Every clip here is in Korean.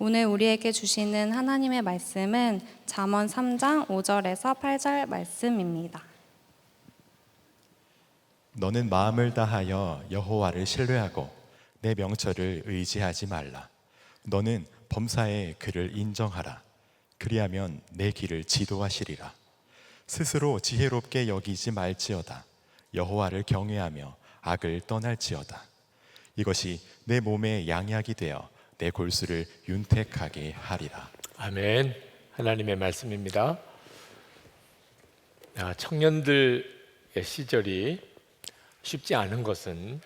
오늘 우리에게 주시는 하나님의 말씀은 잠언 3장 5절에서 8절 말씀입니다. 너는 마음을 다하여 여호와를 신뢰하고 내 명철을 의지하지 말라. 너는 범사에 그를 인정하라. 그리하면 내 길을 지도하시리라. 스스로 지혜롭게 여기지 말지어다. 여호와를 경외하며 악을 떠날지어다. 이것이 내 몸에 양약이 되어 내 골수를 윤택하게 하리라. 아멘. 하나님의 말씀입니다. 청년들의 시절이 쉽지 않은 것은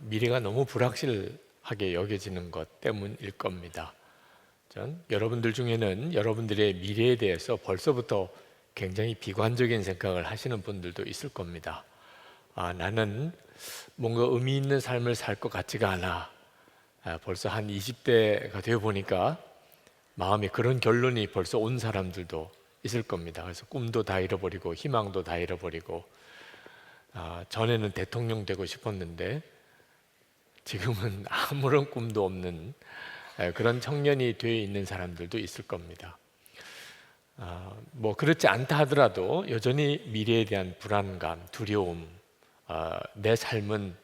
미래가 너무 불확실하게 여겨지는 것 때문일 겁니다. 전 여러분들 중에는 여러분들의 미래에 대해서 벌써부터 굉장히 비관적인 생각을 하시는 분들도 있을 겁니다. 나는 뭔가 의미 있는 삶을 살 것 같지가 않아. 벌써 한 20대가 되어 보니까 마음에 그런 결론이 벌써 온 사람들도 있을 겁니다. 그래서 꿈도 다 잃어버리고 희망도 다 잃어버리고 전에는 대통령 되고 싶었는데 지금은 아무런 꿈도 없는 그런 청년이 되어 있는 사람들도 있을 겁니다. 뭐 그렇지 않다 하더라도 여전히 미래에 대한 불안감, 두려움, 내 삶은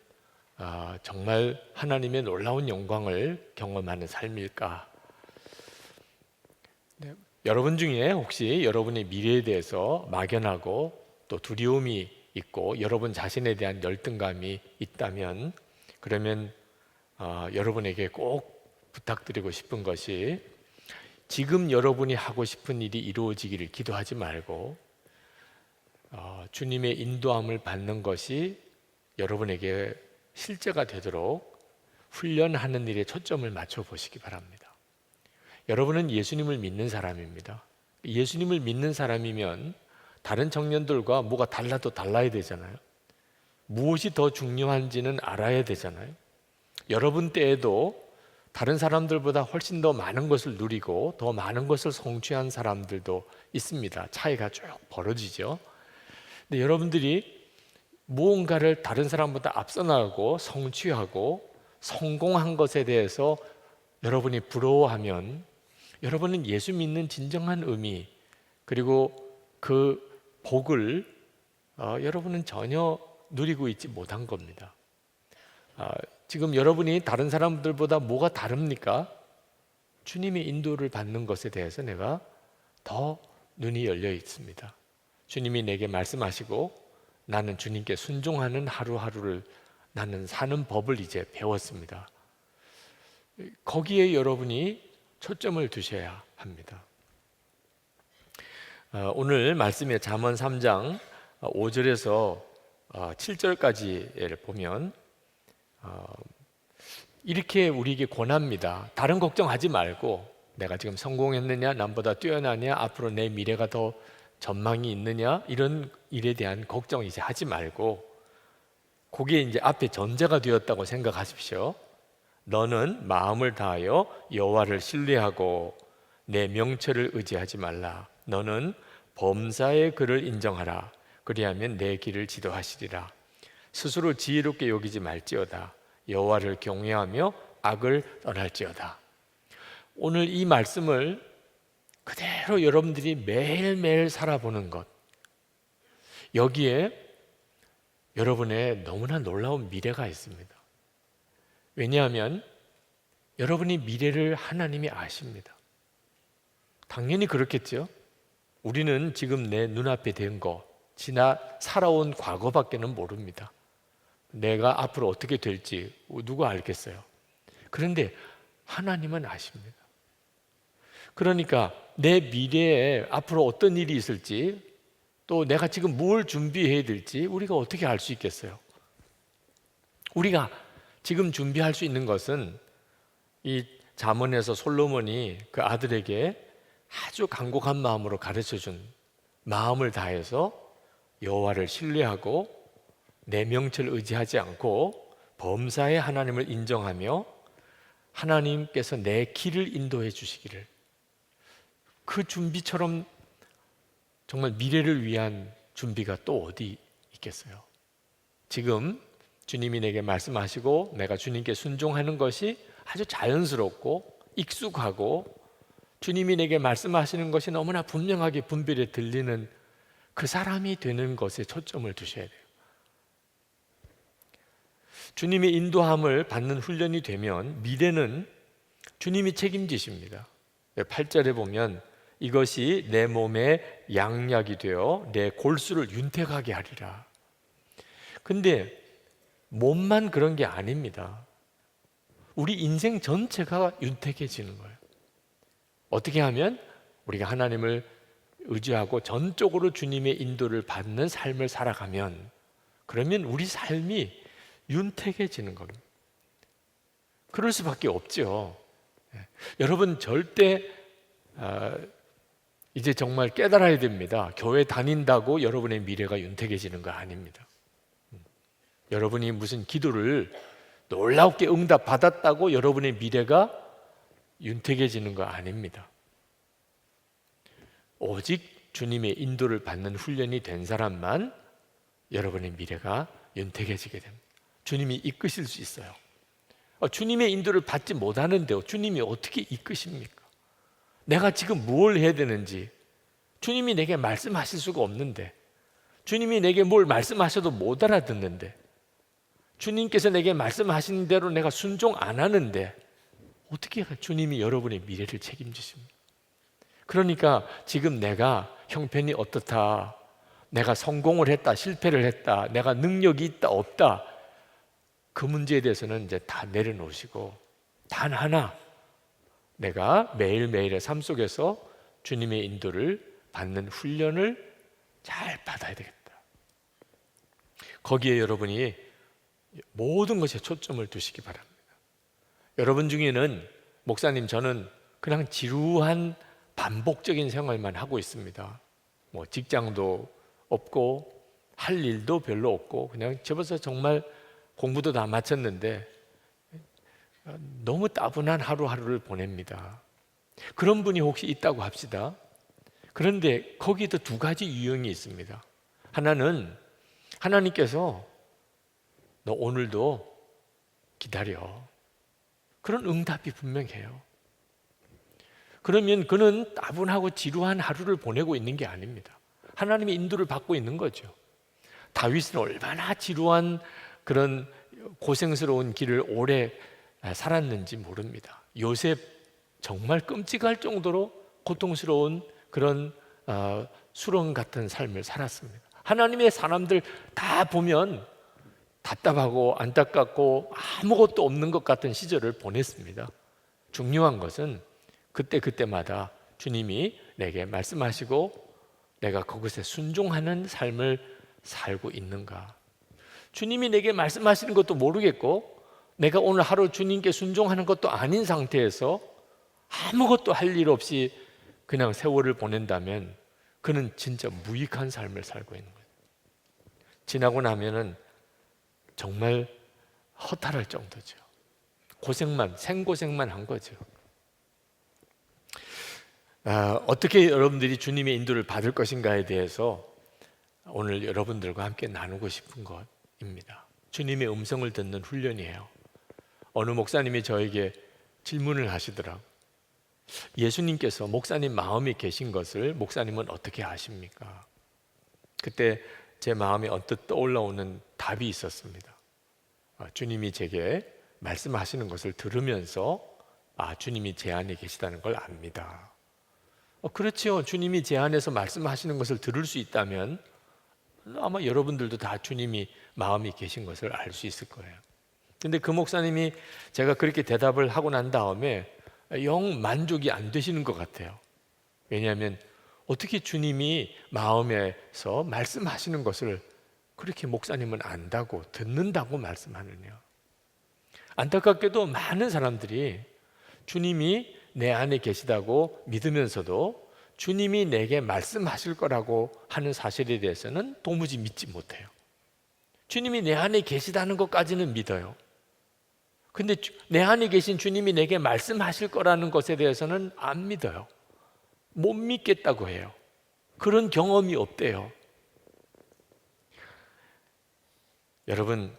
정말 하나님의 놀라운 영광을 경험하는 삶일까? 여러분 중에 혹시 여러분의 미래에 대해서 막연하고 또 두려움이 있고 여러분 자신에 대한 열등감이 있다면 그러면 여러분에게 꼭 부탁드리고 싶은 것이 지금 여러분이 하고 싶은 일이 이루어지기를 기도하지 말고 주님의 인도함을 받는 것이 여러분에게 실제가 되도록 훈련하는 일에 초점을 맞춰 보시기 바랍니다. 여러분은 예수님을 믿는 사람입니다. 예수님을 믿는 사람이면 다른 청년들과 뭐가 달라도 달라야 되잖아요. 무엇이 더 중요한지는 알아야 되잖아요. 여러분 때에도 다른 사람들보다 훨씬 더 많은 것을 누리고 더 많은 것을 성취한 사람들도 있습니다. 차이가 쭉 벌어지죠. 근데 여러분들이 무언가를 다른 사람보다 앞서 나가고 성취하고 성공한 것에 대해서 여러분이 부러워하면 여러분은 예수 믿는 진정한 의미 그리고 그 복을 여러분은 전혀 누리고 있지 못한 겁니다. 지금 여러분이 다른 사람들보다 뭐가 다릅니까? 주님의 인도를 받는 것에 대해서 내가 더 눈이 열려 있습니다. 주님이 내게 말씀하시고 나는 주님께 순종하는 하루하루를 나는 사는 법을 이제 배웠습니다. 거기에 여러분이 초점을 두셔야 합니다. 오늘 말씀의 잠언 3장 5절에서 7절까지를 보면 이렇게 우리에게 권합니다. 다른 걱정하지 말고 내가 지금 성공했느냐, 남보다 뛰어나냐, 앞으로 내 미래가 더 전망이 있느냐 이런 일에 대한 걱정 이제 하지 말고 그게 이제 앞에 전제가 되었다고 생각하십시오. 너는 마음을 다하여 여호와를 신뢰하고 내 명철을 의지하지 말라. 너는 범사의 그를 인정하라. 그리하면 내 길을 지도하시리라. 스스로 지혜롭게 여기지 말지어다. 여호와를 경외하며 악을 떠날지어다. 오늘 이 말씀을 그대로 여러분들이 매일매일 살아보는 것, 여기에 여러분의 너무나 놀라운 미래가 있습니다. 왜냐하면 여러분이 미래를 하나님이 아십니다. 당연히 그렇겠죠. 우리는 지금 내 눈앞에 된 거, 지나 살아온 과거밖에는 모릅니다. 내가 앞으로 어떻게 될지 누가 알겠어요. 그런데 하나님은 아십니다. 그러니까 내 미래에 앞으로 어떤 일이 있을지 또 내가 지금 뭘 준비해야 될지 우리가 어떻게 알 수 있겠어요? 우리가 지금 준비할 수 있는 것은 이 잠언에서 솔로몬이 그 아들에게 아주 간곡한 마음으로 가르쳐준 마음을 다해서 여호와를 신뢰하고 내 명철을 의지하지 않고 범사의 하나님을 인정하며 하나님께서 내 길을 인도해 주시기를, 그 준비처럼 정말 미래를 위한 준비가 또 어디 있겠어요? 지금 주님이 내게 말씀하시고 내가 주님께 순종하는 것이 아주 자연스럽고 익숙하고 주님이 내게 말씀하시는 것이 너무나 분명하게 분별에 들리는 그 사람이 되는 것에 초점을 두셔야 돼요. 주님의 인도함을 받는 훈련이 되면 미래는 주님이 책임지십니다. 8절에 보면 이것이 내 몸에 양약이 되어 내 골수를 윤택하게 하리라. 근데 몸만 그런 게 아닙니다. 우리 인생 전체가 윤택해지는 거예요. 어떻게 하면 우리가 하나님을 의지하고 전적으로 주님의 인도를 받는 삶을 살아가면, 그러면 우리 삶이 윤택해지는 겁니다. 그럴 수밖에 없죠. 여러분 절대 이제 정말 깨달아야 됩니다. 교회 다닌다고 여러분의 미래가 윤택해지는 거 아닙니다. 여러분이 무슨 기도를 놀랍게 응답 받았다고 여러분의 미래가 윤택해지는 거 아닙니다. 오직 주님의 인도를 받는 훈련이 된 사람만 여러분의 미래가 윤택해지게 됩니다. 주님이 이끄실 수 있어요. 주님의 인도를 받지 못하는데요, 주님이 어떻게 이끄십니까? 내가 지금 뭘 해야 되는지 주님이 내게 말씀하실 수가 없는데, 주님이 내게 뭘 말씀하셔도 못 알아듣는데, 주님께서 내게 말씀하신 대로 내가 순종 안 하는데 어떻게 주님이 여러분의 미래를 책임지십니까? 그러니까 지금 내가 형편이 어떻다, 내가 성공을 했다, 실패를 했다, 내가 능력이 있다, 없다, 그 문제에 대해서는 이제 다 내려놓으시고 단 하나, 내가 매일매일의 삶 속에서 주님의 인도를 받는 훈련을 잘 받아야 되겠다. 거기에 여러분이 모든 것에 초점을 두시기 바랍니다. 여러분 중에는 목사님 저는 그냥 지루한 반복적인 생활만 하고 있습니다. 뭐 직장도 없고 할 일도 별로 없고 그냥 집에서 정말 공부도 다 마쳤는데 너무 따분한 하루하루를 보냅니다. 그런 분이 혹시 있다고 합시다. 그런데 거기도 두 가지 유형이 있습니다. 하나는 하나님께서 너 오늘도 기다려, 그런 응답이 분명해요. 그러면 그는 따분하고 지루한 하루를 보내고 있는 게 아닙니다. 하나님의 인도를 받고 있는 거죠. 다윗은 얼마나 지루한 그런 고생스러운 길을 오래 살았는지 모릅니다. 요셉 정말 끔찍할 정도로 고통스러운 그런 수렁 같은 삶을 살았습니다. 하나님의 사람들 다 보면 답답하고 안타깝고 아무것도 없는 것 같은 시절을 보냈습니다. 중요한 것은 그때마다 주님이 내게 말씀하시고 내가 그것에 순종하는 삶을 살고 있는가. 주님이 내게 말씀하시는 것도 모르겠고 내가 오늘 하루 주님께 순종하는 것도 아닌 상태에서 아무것도 할 일 없이 그냥 세월을 보낸다면 그는 진짜 무익한 삶을 살고 있는 거예요. 지나고 나면은 정말 허탈할 정도죠. 생고생만 한 거죠. 어떻게 여러분들이 주님의 인도를 받을 것인가에 대해서 오늘 여러분들과 함께 나누고 싶은 것입니다. 주님의 음성을 듣는 훈련이에요. 어느 목사님이 저에게 질문을 하시더라고요. 예수님께서 목사님 마음에 계신 것을 목사님은 어떻게 아십니까? 그때 제 마음에 언뜻 떠올라오는 답이 있었습니다. 주님이 제게 말씀하시는 것을 들으면서 주님이 제 안에 계시다는 걸 압니다. 그렇죠. 주님이 제 안에서 말씀하시는 것을 들을 수 있다면 아마 여러분들도 다 주님이 마음이 계신 것을 알 수 있을 거예요. 근데 그 목사님이 제가 그렇게 대답을 하고 난 다음에 영 만족이 안 되시는 것 같아요. 왜냐하면 어떻게 주님이 마음에서 말씀하시는 것을 그렇게 목사님은 안다고, 듣는다고 말씀하느냐. 안타깝게도 많은 사람들이 주님이 내 안에 계시다고 믿으면서도 주님이 내게 말씀하실 거라고 하는 사실에 대해서는 도무지 믿지 못해요. 주님이 내 안에 계시다는 것까지는 믿어요. 근데 내 안에 계신 주님이 내게 말씀하실 거라는 것에 대해서는 안 믿어요. 못 믿겠다고 해요. 그런 경험이 없대요. 여러분,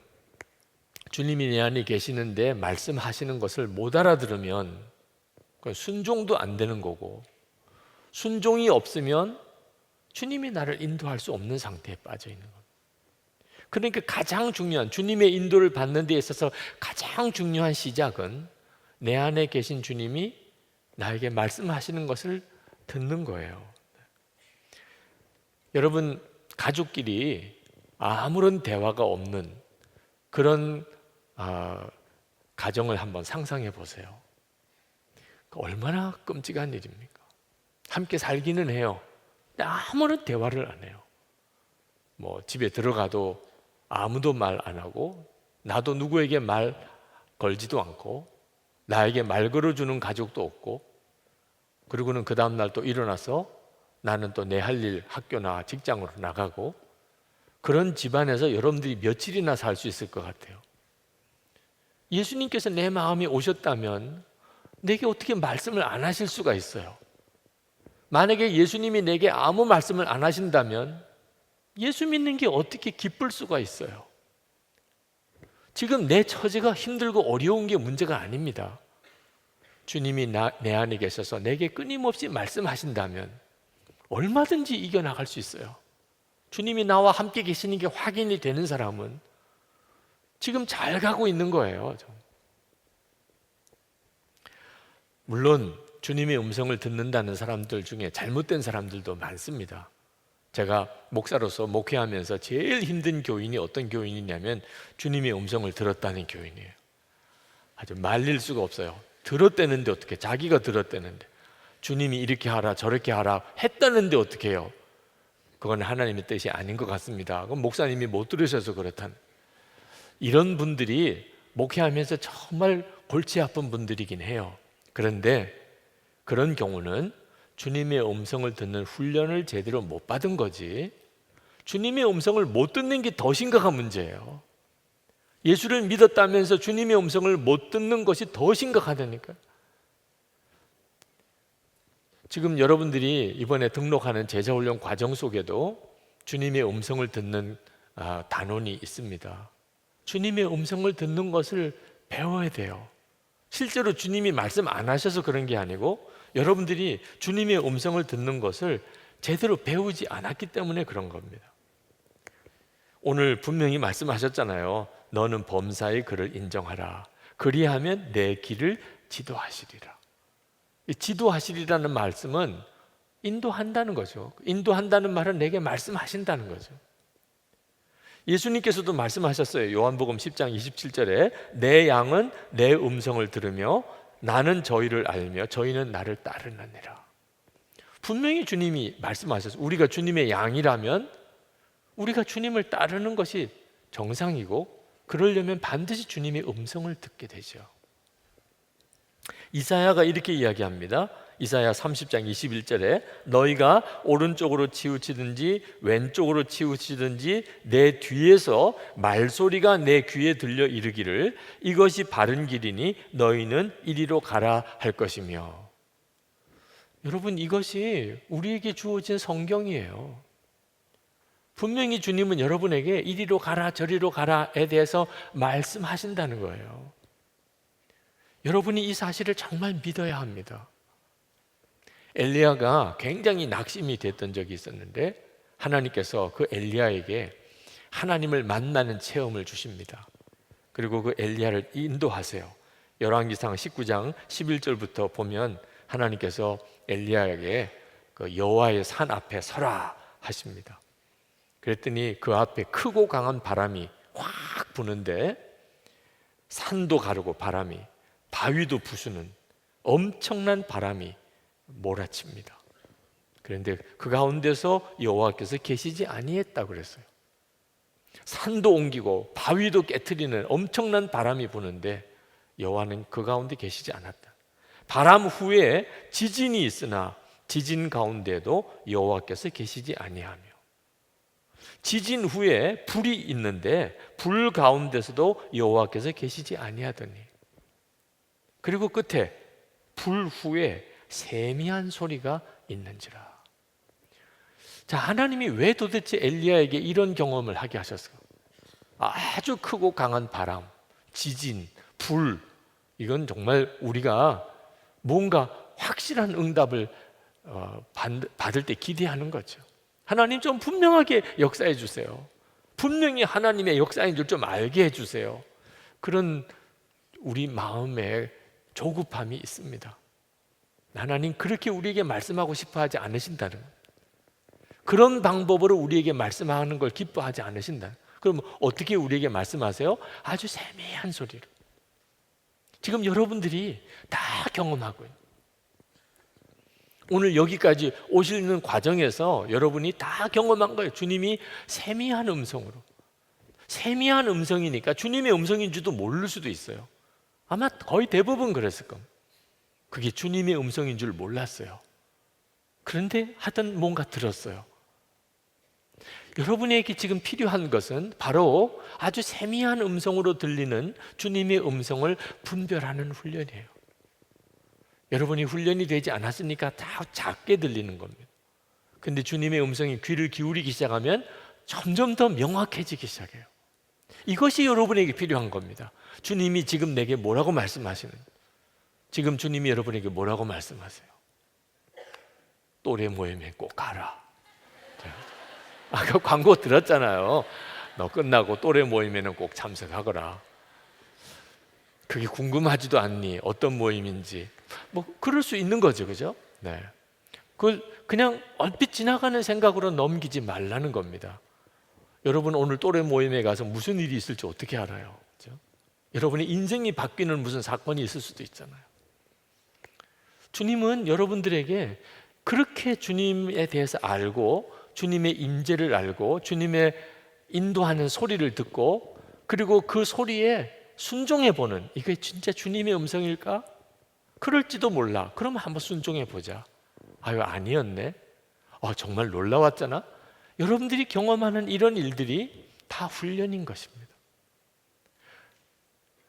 주님이 내 안에 계시는데 말씀하시는 것을 못 알아들으면 그건 순종도 안 되는 거고, 순종이 없으면 주님이 나를 인도할 수 없는 상태에 빠져 있는 겁니다. 그러니까 가장 중요한, 주님의 인도를 받는 데 있어서 가장 중요한 시작은 내 안에 계신 주님이 나에게 말씀하시는 것을 듣는 거예요. 여러분, 가족끼리 아무런 대화가 없는 그런 가정을 한번 상상해 보세요. 얼마나 끔찍한 일입니까? 함께 살기는 해요. 근데 아무런 대화를 안 해요. 뭐 집에 들어가도 아무도 말 안 하고, 나도 누구에게 말 걸지도 않고, 나에게 말 걸어주는 가족도 없고, 그리고는 그 다음날 또 일어나서 나는 또 내 할 일, 학교나 직장으로 나가고, 그런 집안에서 여러분들이 며칠이나 살 수 있을 것 같아요. 예수님께서 내 마음에 오셨다면 내게 어떻게 말씀을 안 하실 수가 있어요? 만약에 예수님이 내게 아무 말씀을 안 하신다면 예수 믿는 게 어떻게 기쁠 수가 있어요? 지금 내 처지가 힘들고 어려운 게 문제가 아닙니다. 주님이 내 안에 계셔서 내게 끊임없이 말씀하신다면 얼마든지 이겨나갈 수 있어요. 주님이 나와 함께 계시는 게 확인이 되는 사람은 지금 잘 가고 있는 거예요. 물론 주님의 음성을 듣는다는 사람들 중에 잘못된 사람들도 많습니다. 제가 목사로서 목회하면서 제일 힘든 교인이 어떤 교인이냐면 주님의 음성을 들었다는 교인이에요. 아주 말릴 수가 없어요. 들었다는데 어떻게, 자기가 들었다는데 주님이 이렇게 하라 저렇게 하라 했다는데 어떻게 해요? 그건 하나님의 뜻이 아닌 것 같습니다. 그건 목사님이 못 들으셔서 그렇다는, 이런 분들이 목회하면서 정말 골치 아픈 분들이긴 해요. 그런데 그런 경우는 주님의 음성을 듣는 훈련을 제대로 못 받은 거지, 주님의 음성을 못 듣는 게 더 심각한 문제예요. 예수를 믿었다면서 주님의 음성을 못 듣는 것이 더 심각하다니까요. 지금 여러분들이 이번에 등록하는 제자훈련 과정 속에도 주님의 음성을 듣는 단원이 있습니다. 주님의 음성을 듣는 것을 배워야 돼요. 실제로 주님이 말씀 안 하셔서 그런 게 아니고 여러분들이 주님의 음성을 듣는 것을 제대로 배우지 않았기 때문에 그런 겁니다. 오늘 분명히 말씀하셨잖아요. 너는 범사의 그를 인정하라. 그리하면 내 길을 지도하시리라. 이 지도하시리라는 말씀은 인도한다는 거죠. 인도한다는 말은 내게 말씀하신다는 거죠. 예수님께서도 말씀하셨어요. 요한복음 10장 27절에 내 양은 내 음성을 들으며 나는 저희를 알며 저희는 나를 따르느니라. 분명히 주님이 말씀하셨어요. 우리가 주님의 양이라면 우리가 주님을 따르는 것이 정상이고, 그러려면 반드시 주님의 음성을 듣게 되죠. 이사야가 이렇게 이야기합니다. 이사야 30장 21절에 너희가 오른쪽으로 치우치든지 왼쪽으로 치우치든지 내 뒤에서 말소리가 내 귀에 들려 이르기를 이것이 바른 길이니 너희는 이리로 가라 할 것이며. 여러분, 이것이 우리에게 주어진 성경이에요. 분명히 주님은 여러분에게 이리로 가라 저리로 가라에 대해서 말씀하신다는 거예요. 여러분이 이 사실을 정말 믿어야 합니다. 엘리야가 굉장히 낙심이 됐던 적이 있었는데 하나님께서 그 엘리야에게 하나님을 만나는 체험을 주십니다. 그리고 그 엘리야를 인도하세요. 열왕기상 19장 11절부터 보면 하나님께서 엘리야에게 그 여호와의 산 앞에 서라 하십니다. 그랬더니 그 앞에 크고 강한 바람이 확 부는데 산도 가르고 바람이, 바위도 부수는 엄청난 바람이 몰아칩니다. 그런데 그 가운데서 여호와께서 계시지 아니했다 그랬어요. 산도 옮기고 바위도 깨트리는 엄청난 바람이 부는데 여호와는 그 가운데 계시지 않았다. 바람 후에 지진이 있으나 지진 가운데도 여호와께서 계시지 아니하며, 지진 후에 불이 있는데 불 가운데서도 여호와께서 계시지 아니하더니, 그리고 끝에 불 후에 세미한 소리가 있는지라. 자, 하나님이 왜 도대체 엘리야에게 이런 경험을 하게 하셨을까? 아주 크고 강한 바람, 지진, 불, 이건 정말 우리가 뭔가 확실한 응답을 받을 때 기대하는 거죠. 하나님 좀 분명하게 역사해 주세요. 분명히 하나님의 역사인 줄 좀 알게 해 주세요. 그런 우리 마음에 조급함이 있습니다. 하나님 그렇게 우리에게 말씀하고 싶어 하지 않으신다는 거예요. 그런 방법으로 우리에게 말씀하는 걸 기뻐하지 않으신다. 그럼 어떻게 우리에게 말씀하세요? 아주 세미한 소리로. 지금 여러분들이 다 경험하고요. 오늘 여기까지 오시는 과정에서 여러분이 다 경험한 거예요. 주님이 세미한 음성으로. 세미한 음성이니까 주님의 음성인 줄도 모를 수도 있어요. 아마 거의 대부분 그랬을 겁니다. 그게 주님의 음성인 줄 몰랐어요. 그런데 하여튼 뭔가 들었어요. 여러분에게 지금 필요한 것은 바로 아주 세미한 음성으로 들리는 주님의 음성을 분별하는 훈련이에요. 여러분이 훈련이 되지 않았으니까 다 작게 들리는 겁니다. 근데 주님의 음성이 귀를 기울이기 시작하면 점점 더 명확해지기 시작해요. 이것이 여러분에게 필요한 겁니다. 주님이 지금 내게 뭐라고 말씀하시는, 지금 주님이 여러분에게 뭐라고 말씀하세요? 또래 모임에 꼭 가라. 아까 광고 들었잖아요. 너 끝나고 또래 모임에는 꼭 참석하거라. 그게 궁금하지도 않니? 어떤 모임인지. 뭐 그럴 수 있는 거죠, 그죠? 네. 그걸 그냥 얼핏 지나가는 생각으로 넘기지 말라는 겁니다. 여러분 오늘 또래 모임에 가서 무슨 일이 있을지 어떻게 알아요? 그죠? 여러분의 인생이 바뀌는 무슨 사건이 있을 수도 있잖아요. 주님은 여러분들에게 그렇게 주님에 대해서 알고 주님의 임재를 알고 주님의 인도하는 소리를 듣고 그리고 그 소리에 순종해 보는, 이게 진짜 주님의 음성일까? 그럴지도 몰라. 그럼 한번 순종해 보자. 아유, 아니었네. 정말 놀라웠잖아. 여러분들이 경험하는 이런 일들이 다 훈련인 것입니다.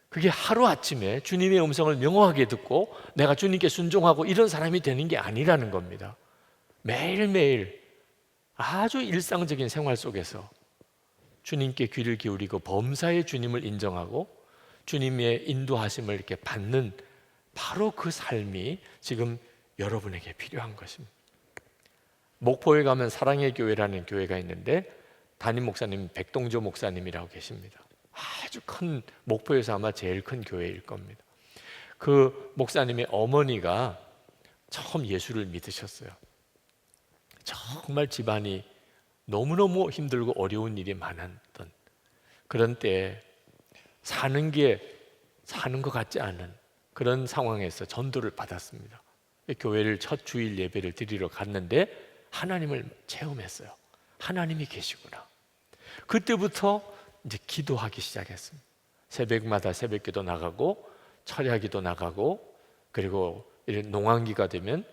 그게 하루아침에 주님의 음성을 명확하게 듣고 내가 주님께 순종하고 이런 사람이 되는 게 아니라는 겁니다. 매일매일 아주 일상적인 생활 속에서 주님께 귀를 기울이고 범사의 주님을 인정하고 주님의 인도하심을 이렇게 받는 바로 그 삶이 지금 여러분에게 필요한 것입니다. 목포에 가면 사랑의 교회라는 교회가 있는데 담임 목사님 백동조 목사님이라고 계십니다. 아주 큰, 목포에서 아마 제일 큰 교회일 겁니다. 그 목사님의 어머니가 처음 예수를 믿으셨어요. 정말 집안이 너무너무 힘들고 어려운 일이 많았던 그런 때에 사는 것 같지 않은 그런 상황에서 전도를 받았습니다. 교회를 첫 주일 예배를 드리러 갔는데 하나님을 체험했어요. 하나님이 계시구나. 그때부터 이제 기도하기 시작했습니다. 새벽마다 새벽기도 나가고 철야기도 나가고 그리고 이런 농한기가 되면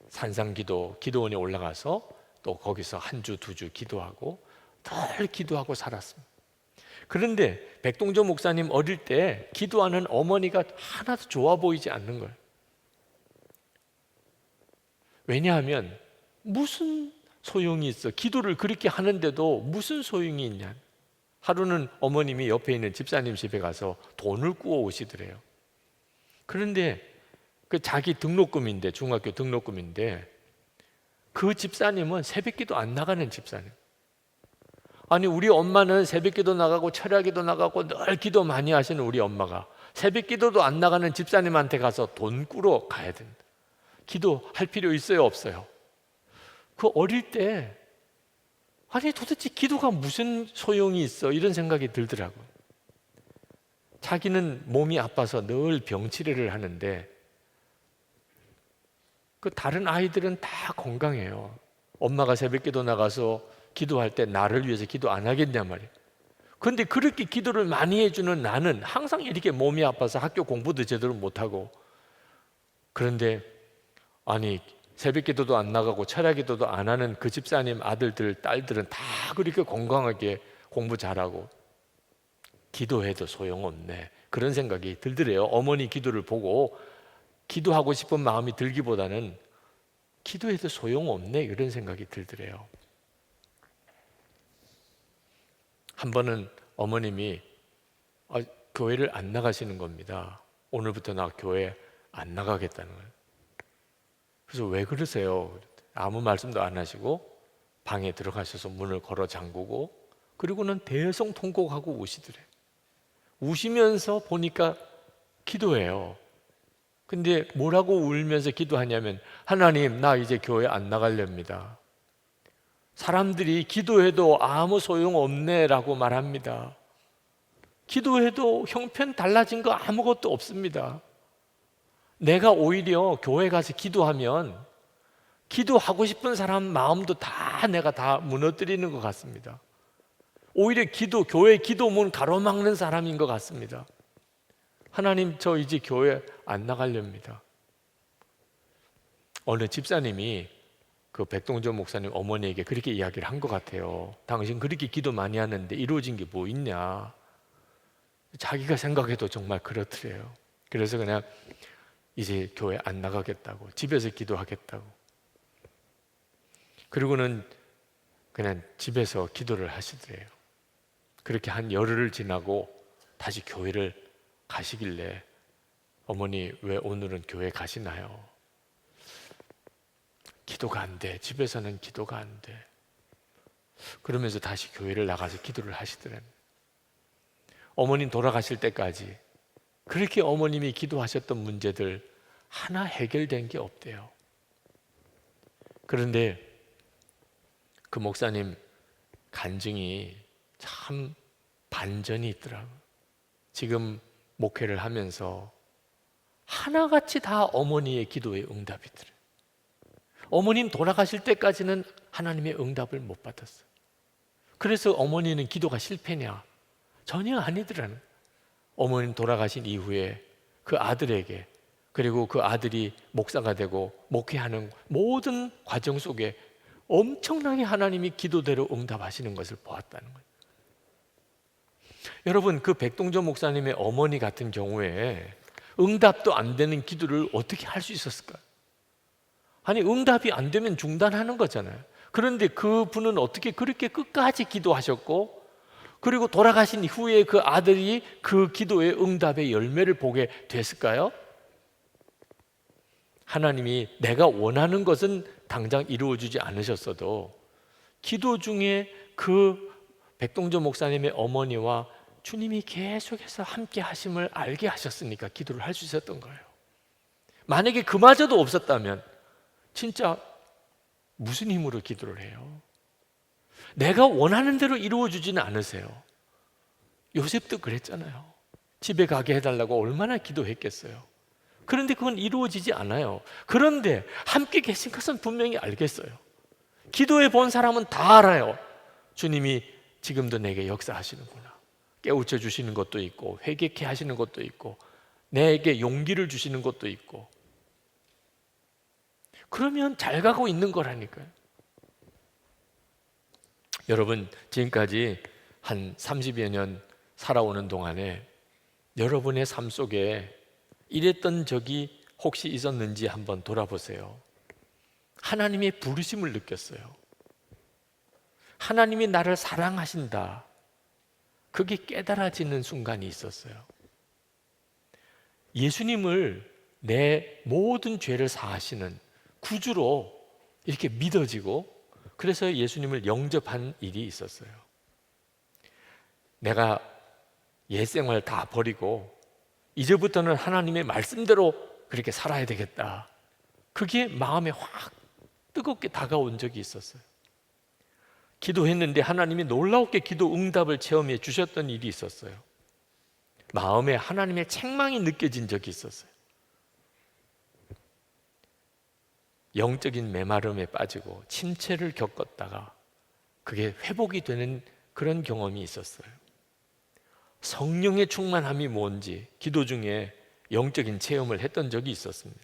산상기도 기도원에 올라가서 또 거기서 한 주, 두 주 기도하고 늘 기도하고 살았습니다. 그런데 백동조 목사님 어릴 때 기도하는 어머니가 하나도 좋아 보이지 않는 거예요. 왜냐하면 무슨 소용이 있어? 기도를 그렇게 하는데도 무슨 소용이 있냐? 하루는 어머님이 옆에 있는 집사님 집에 가서 돈을 구워 오시더래요. 그런데 그 자기 등록금인데, 중학교 등록금인데 그 집사님은 새벽기도 안 나가는 집사님. 아니, 우리 엄마는 새벽기도 나가고 철야기도 나가고 늘 기도 많이 하시는 우리 엄마가 새벽기도도 안 나가는 집사님한테 가서 돈 꾸러 가야 된다. 기도할 필요 있어요, 없어요? 그 어릴 때 아니 도대체 기도가 무슨 소용이 있어? 이런 생각이 들더라고요. 자기는 몸이 아파서 늘 병치레를 하는데 그 다른 아이들은 다 건강해요. 엄마가 새벽기도 나가서 기도할 때 나를 위해서 기도 안 하겠냐 말이에요. 그런데 그렇게 기도를 많이 해주는 나는 항상 이렇게 몸이 아파서 학교 공부도 제대로 못하고, 그런데 아니 새벽기도도 안 나가고 철야기도도 안 하는 그 집사님 아들들 딸들은 다 그렇게 건강하게 공부 잘하고 기도해도 소용없네, 그런 생각이 들더래요. 어머니 기도를 보고 기도하고 싶은 마음이 들기보다는 기도해도 소용없네, 이런 생각이 들더래요. 한 번은 어머님이 교회를 안 나가시는 겁니다. 오늘부터 나 교회 안 나가겠다는 거예요. 그래서 왜 그러세요? 아무 말씀도 안 하시고 방에 들어가셔서 문을 걸어 잠그고 그리고는 대성통곡하고 우시더래. 우시면서 보니까 기도해요. 근데 뭐라고 울면서 기도하냐면 하나님, 나 이제 교회 안 나가렵니다. 사람들이 기도해도 아무 소용없네 라고 말합니다. 기도해도 형편 달라진 거 아무것도 없습니다. 내가 오히려 교회 가서 기도하면 기도하고 싶은 사람 마음도 다 내가 다 무너뜨리는 것 같습니다. 오히려 교회 기도문 가로막는 사람인 것 같습니다. 하나님, 저 이제 교회 안 나가렵니다. 어느 집사님이 그 백동전 목사님 어머니에게 그렇게 이야기를 한 것 같아요. 당신 그렇게 기도 많이 하는데 이루어진 게 뭐 있냐. 자기가 생각해도 정말 그렇더래요. 그래서 그냥 이제 교회 안 나가겠다고, 집에서 기도하겠다고. 그리고는 그냥 집에서 기도를 하시더래요. 그렇게 한 열흘을 지나고 다시 교회를 가시길래 어머니, 왜 오늘은 교회 가시나요? 기도가 안 돼. 집에서는 기도가 안 돼. 그러면서 다시 교회를 나가서 기도를 하시더랍니다. 어머님 돌아가실 때까지 그렇게 어머님이 기도하셨던 문제들 하나 해결된 게 없대요. 그런데 그 목사님 간증이 참 반전이 있더라고요. 지금 목회를 하면서 하나같이 다 어머니의 기도에 응답이 들어요. 어머님 돌아가실 때까지는 하나님의 응답을 못 받았어요. 그래서 어머니는 기도가 실패냐? 전혀 아니더라는. 어머님 돌아가신 이후에 그 아들에게, 그리고 그 아들이 목사가 되고 목회하는 모든 과정 속에 엄청나게 하나님이 기도대로 응답하시는 것을 보았다는 거예요. 여러분, 그 백동전 목사님의 어머니 같은 경우에 응답도 안 되는 기도를 어떻게 할 수 있었을까요? 아니, 응답이 안 되면 중단하는 거잖아요. 그런데 그분은 어떻게 그렇게 끝까지 기도하셨고, 그리고 돌아가신 후에 그 아들이 그 기도의 응답의 열매를 보게 됐을까요? 하나님이 내가 원하는 것은 당장 이루어주지 않으셨어도 기도 중에 그 백동전 목사님의 어머니와 주님이 계속해서 함께 하심을 알게 하셨으니까 기도를 할 수 있었던 거예요. 만약에 그마저도 없었다면 진짜 무슨 힘으로 기도를 해요? 내가 원하는 대로 이루어주지는 않으세요. 요셉도 그랬잖아요. 집에 가게 해달라고 얼마나 기도했겠어요. 그런데 그건 이루어지지 않아요. 그런데 함께 계신 것은 분명히 알겠어요. 기도해 본 사람은 다 알아요. 주님이 지금도 내게 역사하시는구나. 깨우쳐 주시는 것도 있고, 회개케 하시는 것도 있고, 내게 용기를 주시는 것도 있고. 그러면 잘 가고 있는 거라니까요. 여러분, 지금까지 한 30여 년 살아오는 동안에 여러분의 삶 속에 이랬던 적이 혹시 있었는지 한번 돌아보세요. 하나님의 부르심을 느꼈어요. 하나님이 나를 사랑하신다. 그게 깨달아지는 순간이 있었어요. 예수님을 내 모든 죄를 사하시는 구주로 이렇게 믿어지고, 그래서 예수님을 영접한 일이 있었어요. 내가 옛생활 다 버리고 이제부터는 하나님의 말씀대로 그렇게 살아야 되겠다. 그게 마음에 확 뜨겁게 다가온 적이 있었어요. 기도했는데 하나님이 놀랍게 기도 응답을 체험해 주셨던 일이 있었어요. 마음에 하나님의 책망이 느껴진 적이 있었어요. 영적인 메마름에 빠지고 침체를 겪었다가 그게 회복이 되는 그런 경험이 있었어요. 성령의 충만함이 뭔지 기도 중에 영적인 체험을 했던 적이 있었습니다.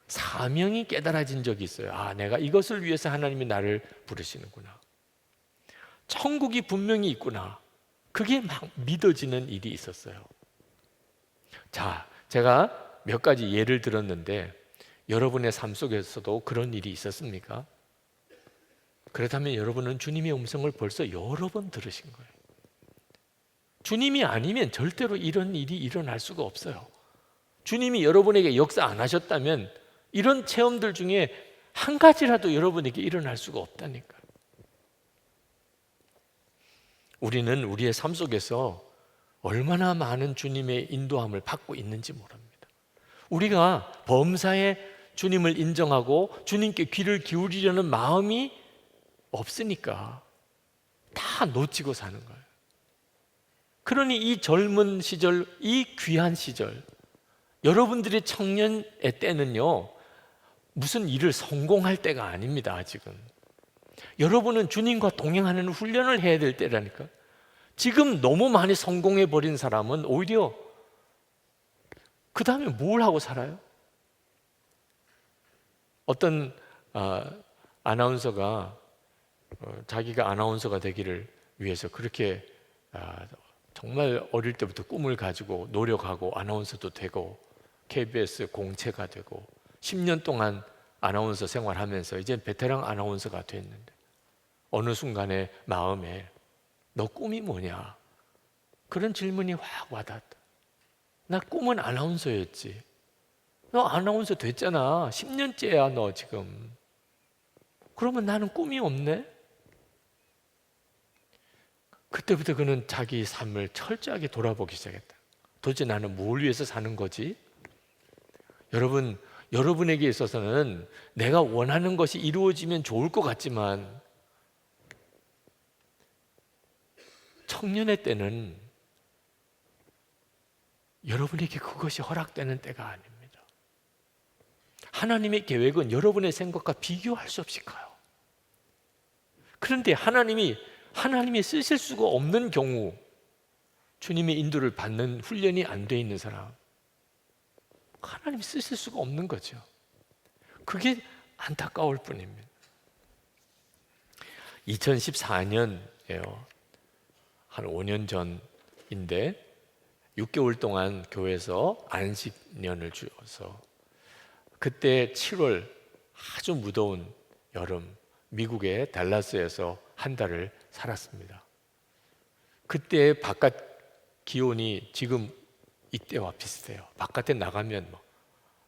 사명이 깨달아진 적이 있어요. 아, 내가 이것을 위해서 하나님이 나를 부르시는구나. 천국이 분명히 있구나. 그게 막 믿어지는 일이 있었어요. 자, 제가 몇 가지 예를 들었는데 여러분의 삶 속에서도 그런 일이 있었습니까? 그렇다면 여러분은 주님의 음성을 벌써 여러 번 들으신 거예요. 주님이 아니면 절대로 이런 일이 일어날 수가 없어요. 주님이 여러분에게 역사 안 하셨다면 이런 체험들 중에 한 가지라도 여러분에게 일어날 수가 없다니까요. 우리는 우리의 삶 속에서 얼마나 많은 주님의 인도함을 받고 있는지 모릅니다. 우리가 범사에 주님을 인정하고 주님께 귀를 기울이려는 마음이 없으니까 다 놓치고 사는 거예요. 그러니 이 젊은 시절, 이 귀한 시절, 여러분들의 청년의 때는요, 무슨 일을 성공할 때가 아닙니다. 아직은 여러분은 주님과 동행하는 훈련을 해야 될 때라니까. 지금 너무 많이 성공해 버린 사람은 오히려 그 다음에 뭘 하고 살아요? 어떤 아나운서가 자기가 아나운서가 되기를 위해서 그렇게 정말 어릴 때부터 꿈을 가지고 노력하고 아나운서도 되고 KBS 공채가 되고 10년 동안 아나운서 생활하면서 이제 베테랑 아나운서가 됐는데 어느 순간에 마음에 너 꿈이 뭐냐? 그런 질문이 확 와닿았다. 나 꿈은 아나운서였지. 너 아나운서 됐잖아. 10년째야 너 지금. 그러면 나는 꿈이 없네? 그때부터 그는 자기 삶을 철저하게 돌아보기 시작했다. 도대체 나는 뭘 위해서 사는 거지? 여러분, 여러분에게 있어서는 내가 원하는 것이 이루어지면 좋을 것 같지만 청년의 때는 여러분에게 그것이 허락되는 때가 아닙니다. 하나님의 계획은 여러분의 생각과 비교할 수 없이 커요. 그런데 하나님이 쓰실 수가 없는 경우 주님의 인도를 받는 훈련이 안 돼 있는 사람, 하나님이 쓰실 수가 없는 거죠. 그게 안타까울 뿐입니다. 2014년이에요. 한 5년 전인데 6개월 동안 교회에서 안식년을 주어서 그때 7월 아주 무더운 여름 미국의 달라스에서 한 달을 살았습니다. 그때 바깥 기온이 지금 이때와 비슷해요. 바깥에 나가면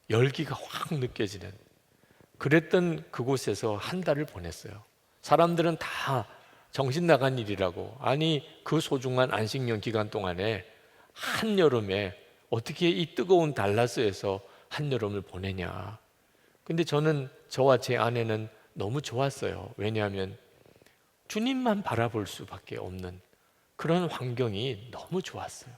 열기가 확 느껴지는 그랬던 그곳에서 한 달을 보냈어요. 사람들은 다 정신 나간 일이라고, 아니 그 소중한 안식년 기간 동안에 한여름에 어떻게 이 뜨거운 달라스에서 한여름을 보내냐. 근데 저와 제 아내는 너무 좋았어요. 왜냐하면 주님만 바라볼 수밖에 없는 그런 환경이 너무 좋았어요.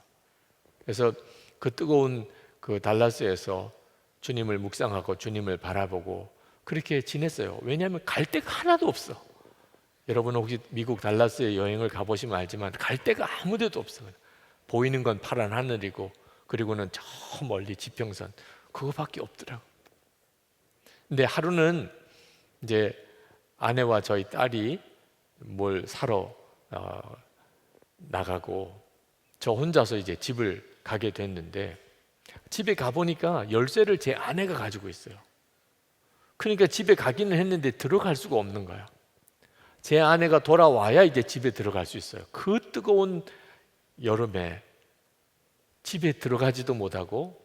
그래서 그 뜨거운 그 달라스에서 주님을 묵상하고 주님을 바라보고 그렇게 지냈어요. 왜냐하면 갈 데가 하나도 없어. 여러분 혹시 미국 달라스에 여행을 가보시면 알지만 갈 데가 아무 데도 없어요. 보이는 건 파란 하늘이고 그리고는 저 멀리 지평선 그거밖에 없더라고요. 근데 하루는 이제 아내와 저희 딸이 뭘 사러 나가고 저 혼자서 이제 집을 가게 됐는데 집에 가보니까 열쇠를 제 아내가 가지고 있어요. 그러니까 집에 가기는 했는데 들어갈 수가 없는 거야. 제 아내가 돌아와야 이제 집에 들어갈 수 있어요. 그 뜨거운 여름에 집에 들어가지도 못하고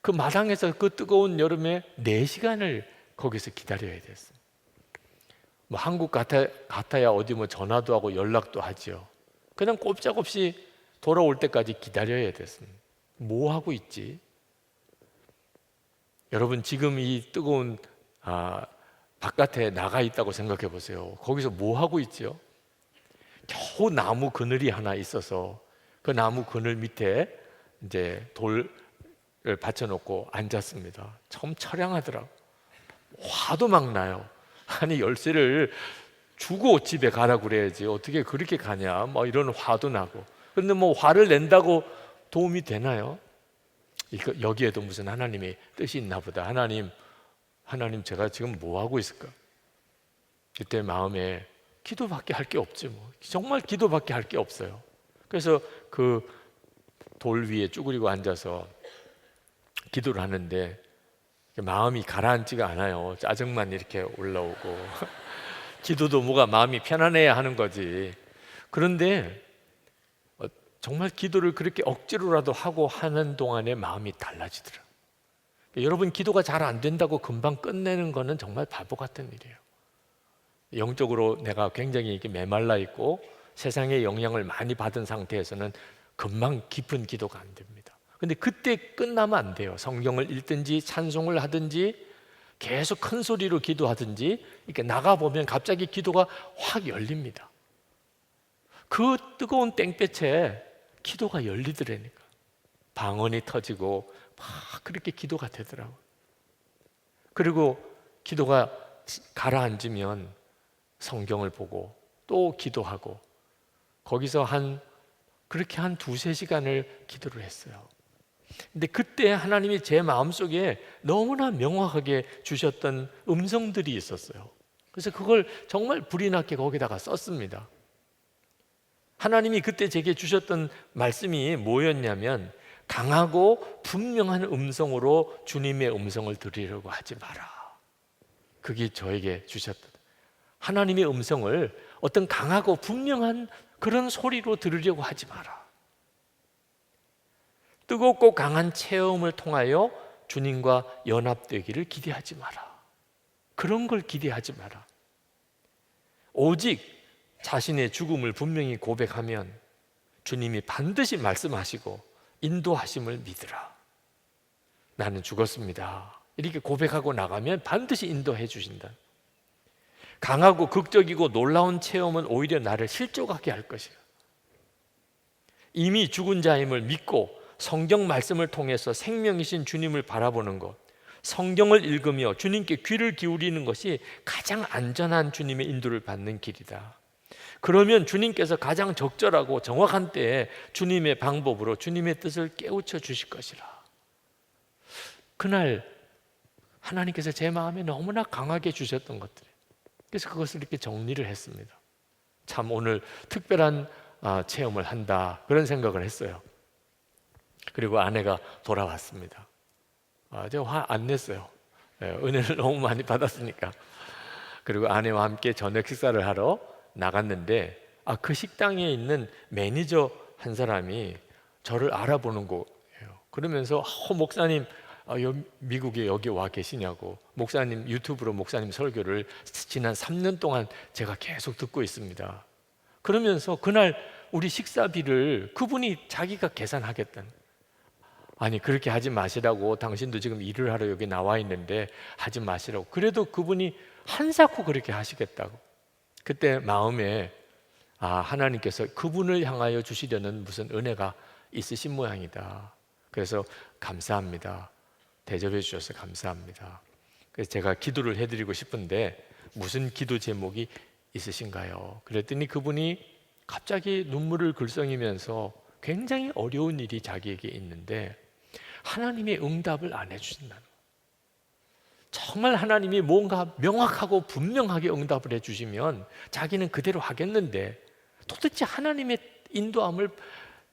그 마당에서 그 뜨거운 여름에 4시간을 거기서 기다려야 됐어요. 뭐 한국 같아야 어디 뭐 전화도 하고 연락도 하죠. 그냥 꼼짝없이 돌아올 때까지 기다려야 됐습니다. 뭐 하고 있지? 여러분 지금 이 뜨거운 바깥에 나가 있다고 생각해 보세요. 거기서 뭐 하고 있죠? 겨우 나무 그늘이 하나 있어서 그 나무 그늘 밑에 이제 돌을 받쳐놓고 앉았습니다. 참 처량하더라고. 화도 막 나요. 아니 열쇠를 주고 집에 가라 그래야지 어떻게 그렇게 가냐 뭐 이런 화도 나고. 그런데 뭐 화를 낸다고 도움이 되나요? 여기에도 무슨 하나님의 뜻이 있나 보다. 하나님 제가 지금 뭐 하고 있을까? 그때 마음에 기도밖에 할 게 없지 뭐. 정말 기도밖에 할 게 없어요. 그래서 그 돌 위에 쭈그리고 앉아서 기도를 하는데 마음이 가라앉지가 않아요. 짜증만 이렇게 올라오고 기도도 뭐가 마음이 편안해야 하는 거지. 그런데 정말 기도를 그렇게 억지로라도 하고 하는 동안에 마음이 달라지더라. 여러분 기도가 잘 안 된다고 금방 끝내는 거는 정말 바보 같은 일이에요. 영적으로 내가 굉장히 이렇게 메말라 있고 세상의 영향을 많이 받은 상태에서는 금방 깊은 기도가 안 됩니다. 근데 그때 끝나면 안 돼요. 성경을 읽든지 찬송을 하든지 계속 큰 소리로 기도하든지 이렇게 나가보면 갑자기 기도가 확 열립니다. 그 뜨거운 땡볕에 기도가 열리더라니까. 방언이 터지고 막 그렇게 기도가 되더라고요. 그리고 기도가 가라앉으면 성경을 보고 또 기도하고 거기서 그렇게 한 두세 시간을 기도를 했어요. 근데 그때 하나님이 제 마음속에 너무나 명확하게 주셨던 음성들이 있었어요. 그래서 그걸 정말 불이 나게 거기다가 썼습니다. 하나님이 그때 제게 주셨던 말씀이 뭐였냐면 강하고 분명한 음성으로 주님의 음성을 들으려고 하지 마라. 그게 저에게 주셨던 하나님의 음성을 어떤 강하고 분명한 그런 소리로 들으려고 하지 마라. 뜨겁고 강한 체험을 통하여 주님과 연합되기를 기대하지 마라. 그런 걸 기대하지 마라. 오직 자신의 죽음을 분명히 고백하면 주님이 반드시 말씀하시고 인도하심을 믿으라. 나는 죽었습니다. 이렇게 고백하고 나가면 반드시 인도해 주신다. 강하고 극적이고 놀라운 체험은 오히려 나를 실족하게 할 것이야. 이미 죽은 자임을 믿고 성경 말씀을 통해서 생명이신 주님을 바라보는 것, 성경을 읽으며 주님께 귀를 기울이는 것이 가장 안전한 주님의 인도를 받는 길이다. 그러면 주님께서 가장 적절하고 정확한 때에 주님의 방법으로 주님의 뜻을 깨우쳐 주실 것이라. 그날 하나님께서 제 마음에 너무나 강하게 주셨던 것들, 그래서 그것을 이렇게 정리를 했습니다. 참 오늘 특별한 체험을 한다 그런 생각을 했어요. 그리고 아내가 돌아왔습니다. 제가 화 안 냈어요. 은혜를 너무 많이 받았으니까. 그리고 아내와 함께 저녁 식사를 하러 나갔는데 그 식당에 있는 매니저 한 사람이 저를 알아보는 거예요. 그러면서 목사님 미국에 여기 와 계시냐고. 목사님 유튜브로 목사님 설교를 지난 3년 동안 제가 계속 듣고 있습니다. 그러면서 그날 우리 식사비를 그분이 자기가 계산하겠다는. 아니 그렇게 하지 마시라고, 당신도 지금 일을 하러 여기 나와 있는데 하지 마시라고. 그래도 그분이 한사코 그렇게 하시겠다고. 그때 마음에 하나님께서 그분을 향하여 주시려는 무슨 은혜가 있으신 모양이다. 그래서 감사합니다. 대접해 주셔서 감사합니다. 그래서 제가 기도를 해드리고 싶은데 무슨 기도 제목이 있으신가요? 그랬더니 그분이 갑자기 눈물을 글썽이면서 굉장히 어려운 일이 자기에게 있는데 하나님의 응답을 안 해주신다는 거예요. 정말 하나님이 뭔가 명확하고 분명하게 응답을 해주시면 자기는 그대로 하겠는데 도대체 하나님의 인도함을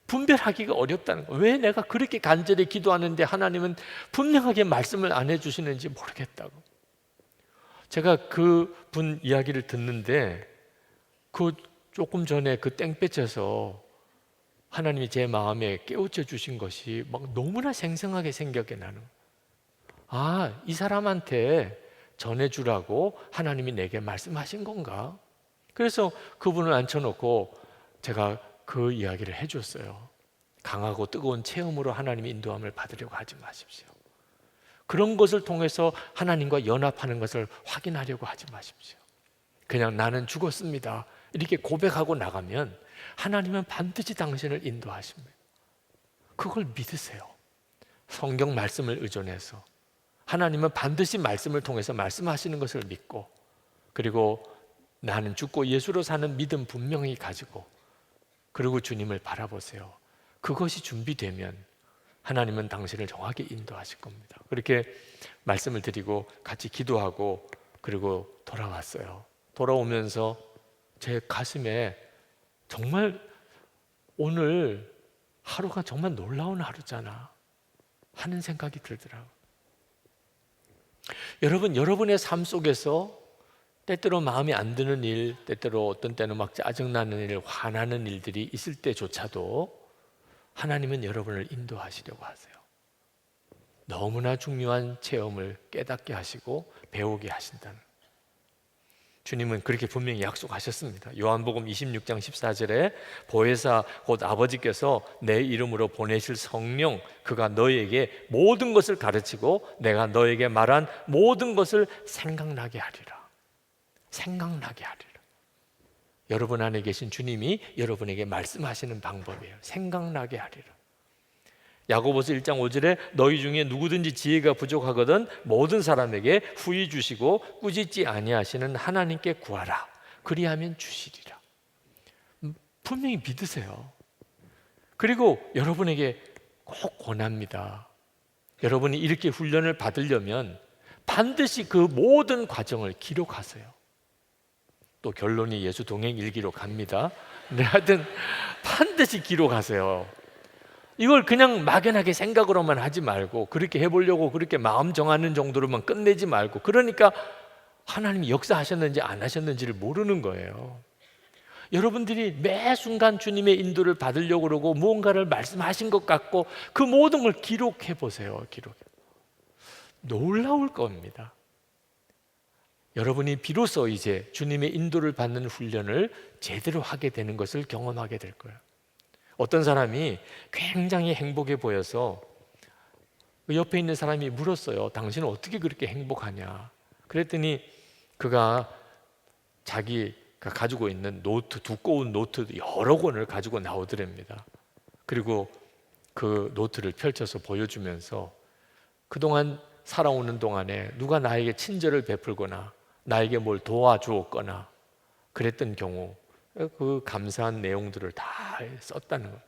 분별하기가 어렵다는 거예요. 왜 내가 그렇게 간절히 기도하는데 하나님은 분명하게 말씀을 안 해주시는지 모르겠다고. 제가 그분 이야기를 듣는데 조금 전에 그 땡볕에서 하나님이 제 마음에 깨우쳐 주신 것이 막 너무나 생생하게 생각이 나는 거예요. 이 사람한테 전해주라고 하나님이 내게 말씀하신 건가? 그래서 그분을 앉혀놓고 제가 그 이야기를 해줬어요. 강하고 뜨거운 체험으로 하나님의 인도함을 받으려고 하지 마십시오. 그런 것을 통해서 하나님과 연합하는 것을 확인하려고 하지 마십시오. 그냥 나는 죽었습니다 이렇게 고백하고 나가면 하나님은 반드시 당신을 인도하십니다. 그걸 믿으세요. 성경 말씀을 의존해서 하나님은 반드시 말씀을 통해서 말씀하시는 것을 믿고, 그리고 나는 죽고 예수로 사는 믿음 분명히 가지고, 그리고 주님을 바라보세요. 그것이 준비되면 하나님은 당신을 정확히 인도하실 겁니다. 그렇게 말씀을 드리고 같이 기도하고 그리고 돌아왔어요. 돌아오면서 제 가슴에 정말 오늘 하루가 정말 놀라운 하루잖아 하는 생각이 들더라고요. 여러분, 여러분의 삶 속에서 때때로 마음에 안 드는 일, 때때로 어떤 때는 막 짜증나는 일, 화나는 일들이 있을 때조차도 하나님은 여러분을 인도하시려고 하세요. 너무나 중요한 체험을 깨닫게 하시고 배우게 하신다는, 주님은 그렇게 분명히 약속하셨습니다. 요한복음 26장 14절에 보혜사 곧 아버지께서 내 이름으로 보내실 성령, 그가 너에게 모든 것을 가르치고 내가 너에게 말한 모든 것을 생각나게 하리라. 생각나게 하리라. 여러분 안에 계신 주님이 여러분에게 말씀하시는 방법이에요. 생각나게 하리라. 야고보서 1장 5절에 너희 중에 누구든지 지혜가 부족하거든 모든 사람에게 후히 주시고 꾸짖지 아니하시는 하나님께 구하라. 그리하면 주시리라. 분명히 믿으세요. 그리고 여러분에게 꼭 권합니다. 여러분이 이렇게 훈련을 받으려면 반드시 그 모든 과정을 기록하세요. 또 결론이 예수 동행 일기로 갑니다. 근데 하여튼 반드시 기록하세요. 이걸 그냥 막연하게 생각으로만 하지 말고, 그렇게 해보려고 그렇게 마음 정하는 정도로만 끝내지 말고, 그러니까 하나님이 역사하셨는지 안 하셨는지를 모르는 거예요. 여러분들이 매 순간 주님의 인도를 받으려고 그러고 무언가를 말씀하신 것 같고 그 모든 걸 기록해 보세요. 놀라울 겁니다. 여러분이 비로소 이제 주님의 인도를 받는 훈련을 제대로 하게 되는 것을 경험하게 될 거예요. 어떤 사람이 굉장히 행복해 보여서 그 옆에 있는 사람이 물었어요. 당신은 어떻게 그렇게 행복하냐? 그랬더니 그가 자기가 가지고 있는 노트, 두꺼운 노트 여러 권을 가지고 나오더랍니다. 그리고 그 노트를 펼쳐서 보여주면서 그동안 살아오는 동안에 누가 나에게 친절을 베풀거나 나에게 뭘 도와주었거나 그랬던 경우 그 감사한 내용들을 다 썼다는 거예요.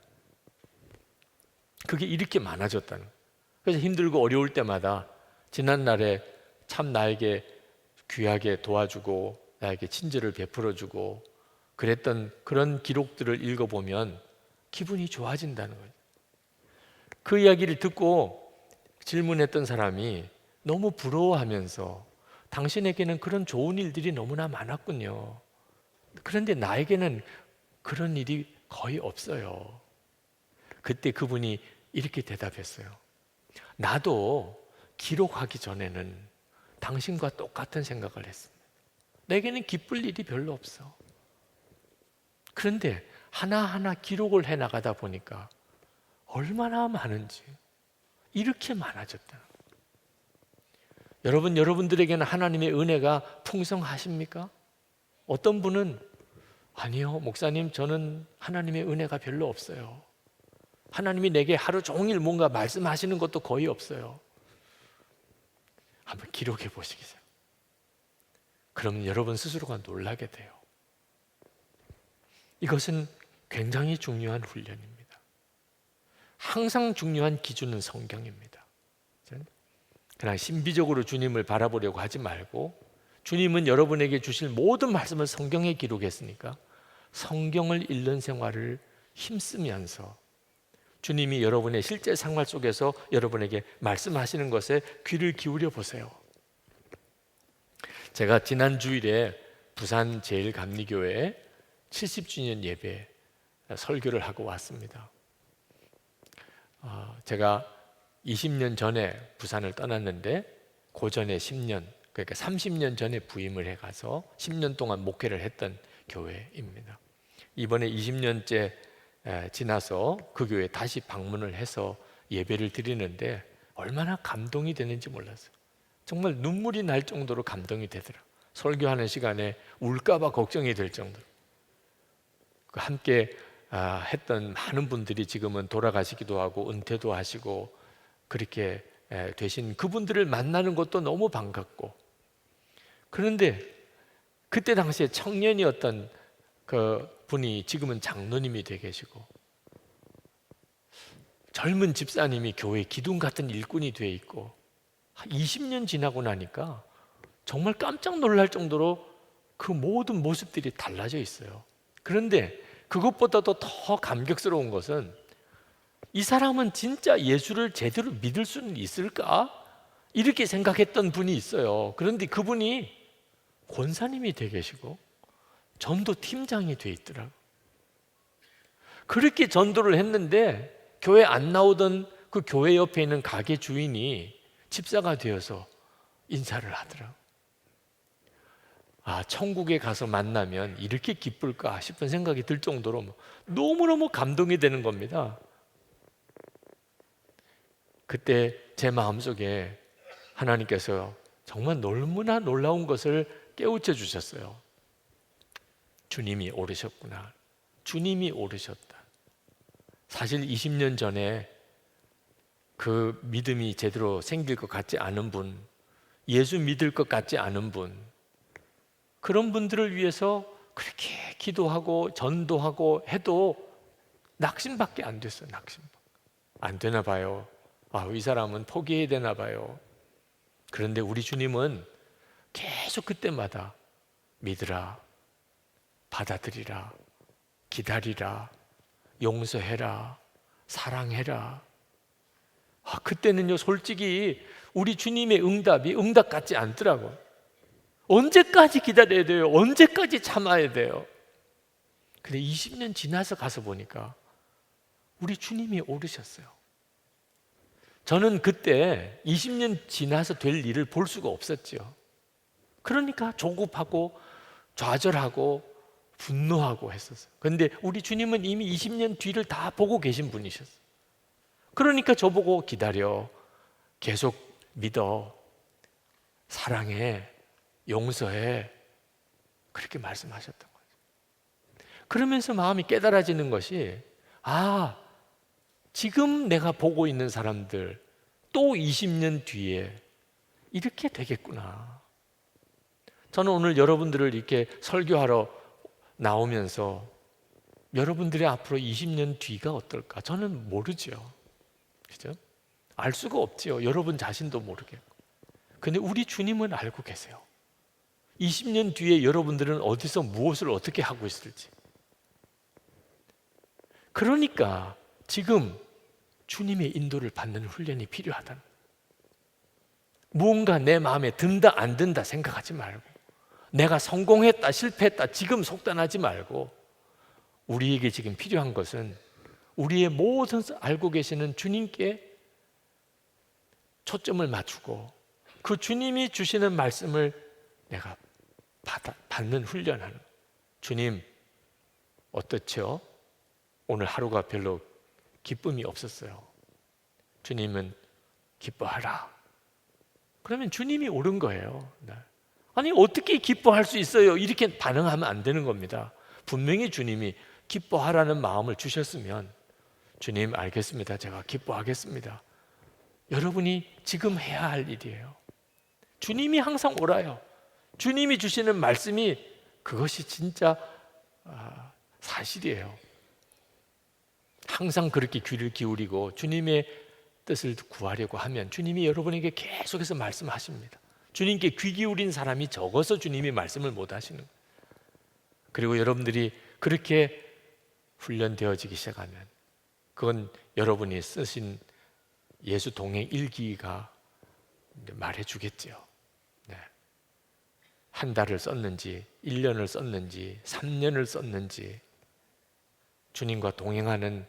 그게 이렇게 많아졌다는 거예요. 그래서 힘들고 어려울 때마다 지난날에 참 나에게 귀하게 도와주고 나에게 친절을 베풀어주고 그랬던 그런 기록들을 읽어보면 기분이 좋아진다는 거예요. 그 이야기를 듣고 질문했던 사람이 너무 부러워하면서 당신에게는 그런 좋은 일들이 너무나 많았군요. 그런데 나에게는 그런 일이 거의 없어요. 그때 그분이 이렇게 대답했어요. 나도 기록하기 전에는 당신과 똑같은 생각을 했습니다. 내게는 기쁠 일이 별로 없어. 그런데 하나하나 기록을 해나가다 보니까 얼마나 많은지 이렇게 많아졌다. 여러분들에게는 하나님의 은혜가 풍성하십니까? 어떤 분은 아니요, 목사님, 저는 하나님의 은혜가 별로 없어요. 하나님이 내게 하루 종일 뭔가 말씀하시는 것도 거의 없어요. 한번 기록해 보시겠어요? 그러면 여러분 스스로가 놀라게 돼요. 이것은 굉장히 중요한 훈련입니다. 항상 중요한 기준은 성경입니다. 그냥 신비적으로 주님을 바라보려고 하지 말고, 주님은 여러분에게 주실 모든 말씀을 성경에 기록했으니까 성경을 읽는 생활을 힘쓰면서 주님이 여러분의 실제 생활 속에서 여러분에게 말씀하시는 것에 귀를 기울여 보세요. 제가 지난 주일에 부산 제일감리교회에 70주년 예배 설교를 하고 왔습니다. 제가 20년 전에 부산을 떠났는데 그 전에 10년, 그러니까 30년 전에 부임을 해가서 10년 동안 목회를 했던 교회입니다. 이번에 20년째 지나서 그 교회에 다시 방문을 해서 예배를 드리는데 얼마나 감동이 되는지 몰랐어요. 정말 눈물이 날 정도로 감동이 되더라. 설교하는 시간에 울까봐 걱정이 될 정도로. 함께 했던 많은 분들이 지금은 돌아가시기도 하고 은퇴도 하시고 그렇게 되신 그분들을 만나는 것도 너무 반갑고, 그런데 그때 당시에 청년이었던 그 분이 지금은 장로님이 되 계시고 젊은 집사님이 교회 기둥 같은 일꾼이 돼 있고, 한 20년 지나고 나니까 정말 깜짝 놀랄 정도로 그 모든 모습들이 달라져 있어요. 그런데 그것보다도 더 감격스러운 것은 이 사람은 진짜 예수를 제대로 믿을 수는 있을까? 이렇게 생각했던 분이 있어요. 그런데 그분이 권사님이 돼 계시고 전도 팀장이 돼 있더라고요. 그렇게 전도를 했는데 교회 안 나오던 그 교회 옆에 있는 가게 주인이 집사가 되어서 인사를 하더라고요. 아, 천국에 가서 만나면 이렇게 기쁠까 싶은 생각이 들 정도로 너무너무 감동이 되는 겁니다. 그때 제 마음속에 하나님께서 정말 너무나 놀라운 것을 깨우쳐 주셨어요. 주님이 오르셨구나. 주님이 오르셨다. 사실 20년 전에 그 믿음이 제대로 생길 것 같지 않은 분, 예수 믿을 것 같지 않은 분, 그런 분들을 위해서 그렇게 기도하고 전도하고 해도 낙심밖에 안 됐어요. 낙심. 안 되나 봐요. 아, 이 사람은 포기해야 되나 봐요. 그런데 우리 주님은 계속 그때마다 믿으라, 받아들이라, 기다리라, 용서해라, 사랑해라. 아, 그때는요, 솔직히 우리 주님의 응답이 응답 같지 않더라고요. 언제까지 기다려야 돼요? 언제까지 참아야 돼요? 근데 20년 지나서 가서 보니까 우리 주님이 오르셨어요. 저는 그때 20년 지나서 될 일을 볼 수가 없었죠. 그러니까 조급하고 좌절하고 분노하고 했었어요. 그런데 우리 주님은 이미 20년 뒤를 다 보고 계신 분이셨어요. 그러니까 저보고 기다려, 계속 믿어, 사랑해, 용서해, 그렇게 말씀하셨던 거죠. 그러면서 마음이 깨달아지는 것이, 아, 지금 내가 보고 있는 사람들 또 20년 뒤에 이렇게 되겠구나. 저는 오늘 여러분들을 이렇게 설교하러 나오면서 여러분들의 앞으로 20년 뒤가 어떨까? 저는 모르죠. 그죠? 알 수가 없지요. 여러분 자신도 모르겠고. 근데 우리 주님은 알고 계세요. 20년 뒤에 여러분들은 어디서 무엇을 어떻게 하고 있을지. 그러니까 지금 주님의 인도를 받는 훈련이 필요하다는, 무언가 내 마음에 든다 안 든다 생각하지 말고, 내가 성공했다 실패했다 지금 속단하지 말고, 우리에게 지금 필요한 것은 우리의 모든 알고 계시는 주님께 초점을 맞추고 그 주님이 주시는 말씀을 내가 받는 훈련하는. 주님 어떻죠? 오늘 하루가 별로 기쁨이 없었어요. 주님은 기뻐하라. 그러면 주님이 옳은 거예요. 아니, 어떻게 기뻐할 수 있어요? 이렇게 반응하면 안 되는 겁니다. 분명히 주님이 기뻐하라는 마음을 주셨으면, 주님 알겠습니다, 제가 기뻐하겠습니다, 여러분이 지금 해야 할 일이에요. 주님이 항상 옳아요. 주님이 주시는 말씀이 그것이 진짜 사실이에요. 항상 그렇게 귀를 기울이고 주님의 뜻을 구하려고 하면 주님이 여러분에게 계속해서 말씀하십니다. 주님께 귀 기울인 사람이 적어서 주님이 말씀을 못 하시는 거예요. 그리고 여러분들이 그렇게 훈련되어지기 시작하면 그건 여러분이 쓰신 예수 동행 일기가 말해주겠죠. 네. 한 달을 썼는지 1년을 썼는지 3년을 썼는지 주님과 동행하는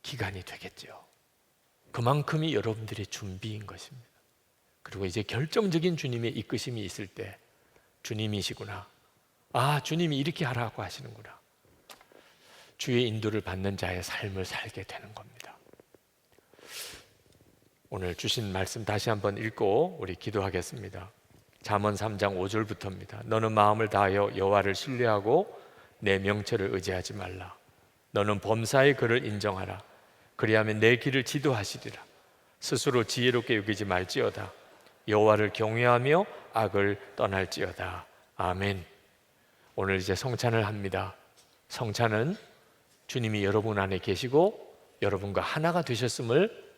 기간이 되겠죠. 그만큼이 여러분들의 준비인 것입니다. 그리고 이제 결정적인 주님의 이끄심이 있을 때, 주님이시구나, 아, 주님이 이렇게 하라고 하시는구나, 주의 인도를 받는 자의 삶을 살게 되는 겁니다. 오늘 주신 말씀 다시 한번 읽고 우리 기도하겠습니다. 잠언 3장 5절부터입니다. 너는 마음을 다하여 여호와를 신뢰하고 내 명철을 의지하지 말라. 너는 범사의 그를 인정하라. 그리하면 내 길을 지도하시리라. 스스로 지혜롭게 여기지 말지어다. 여호와를 경외하며 악을 떠날지어다. 아멘. 오늘 이제 성찬을 합니다. 성찬은 주님이 여러분 안에 계시고 여러분과 하나가 되셨음을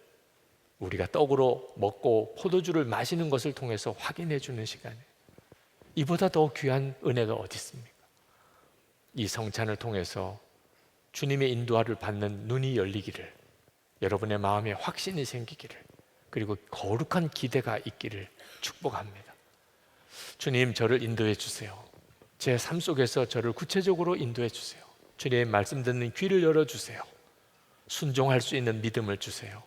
우리가 떡으로 먹고 포도주를 마시는 것을 통해서 확인해 주는 시간이에요. 이보다 더 귀한 은혜가 어디 있습니까? 이 성찬을 통해서 주님의 인도를 받는 눈이 열리기를, 여러분의 마음에 확신이 생기기를, 그리고 거룩한 기대가 있기를 축복합니다. 주님, 저를 인도해 주세요. 제 삶 속에서 저를 구체적으로 인도해 주세요. 주님의 말씀 듣는 귀를 열어주세요. 순종할 수 있는 믿음을 주세요.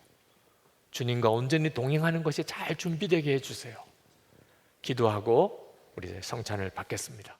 주님과 온전히 동행하는 것이 잘 준비되게 해주세요. 기도하고 우리 성찬을 받겠습니다.